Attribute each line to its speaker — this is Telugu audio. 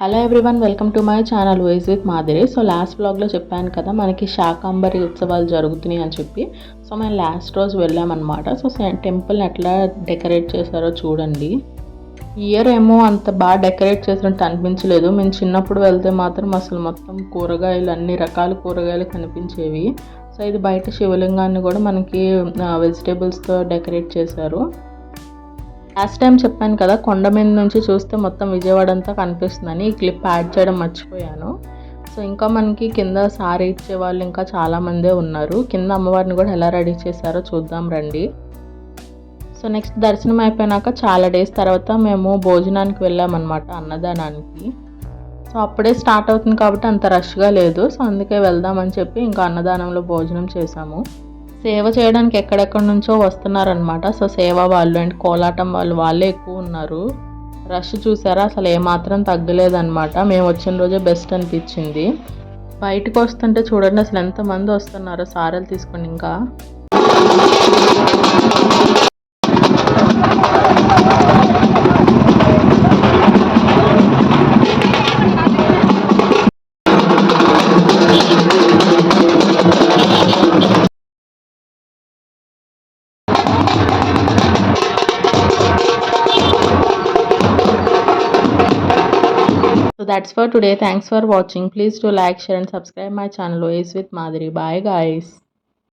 Speaker 1: Hello everyone, welcome to my channel voice with Madhuri. So last బ్లాగ్లో చెప్పాను కదా మనకి శాకంబరి ఉత్సవాలు జరుగుతున్నాయి అని చెప్పి. సో మేము లాస్ట్ రోజు వెళ్ళామన్నమాట. సో టెంపుల్ని ఎట్లా డెకరేట్ చేశారో చూడండి. ఇయర్ ఏమో అంత బాగా డెకరేట్ చేసినట్టు అనిపించలేదు. మేము చిన్నప్పుడు వెళ్తే మాత్రం అసలు మొత్తం కూరగాయలు, అన్ని రకాల కూరగాయలు కనిపించేవి. సో ఇది బయట శివలింగాన్ని కూడా మనకి వెజిటేబుల్స్తో డెకరేట్ చేశారు. లాస్ట్ టైం చెప్పాను కదా, కొండ మీద నుంచి చూస్తే మొత్తం విజయవాడ అంతా కనిపిస్తుందని. ఈ క్లిప్ యాడ్ చేయడం మర్చిపోయాను. సో ఇంకా మనకి కింద సారీ ఇచ్చే వాళ్ళు ఇంకా చాలామందే ఉన్నారు. కింద అమ్మవారిని కూడా ఎలా రెడీ చేశారో చూద్దాం రండి. సో నెక్స్ట్ దర్శనం అయిపోయినాక చాలా డేస్ తర్వాత మేము భోజనానికి వెళ్ళామన్నమాట, అన్నదానానికి. సో అప్పుడే స్టార్ట్ అవుతుంది కాబట్టి అంత రష్గా లేదు. సో అందుకే వెళ్దామని చెప్పి ఇంకా అన్నదానంలో భోజనం చేసాము. సేవ చేయడానికి ఎక్కడెక్కడి నుంచో వస్తున్నారనమాట. సో సేవ వాళ్ళు అండ్ కోలాటం వాళ్ళే ఎక్కువ ఉన్నారు. రష్ చూసారా, అసలు ఏమాత్రం తగ్గలేదన్నమాట. మేము వచ్చిన రోజే బెస్ట్ అనిపించింది. బయటకు వస్తుంటే చూడండి అసలు ఎంతమంది వస్తున్నారో సారెలు తీసుకొని. ఇంకా So that's for today. Thanks for watching. Please do like, share and subscribe my channel Ways with Madhuri. Bye guys.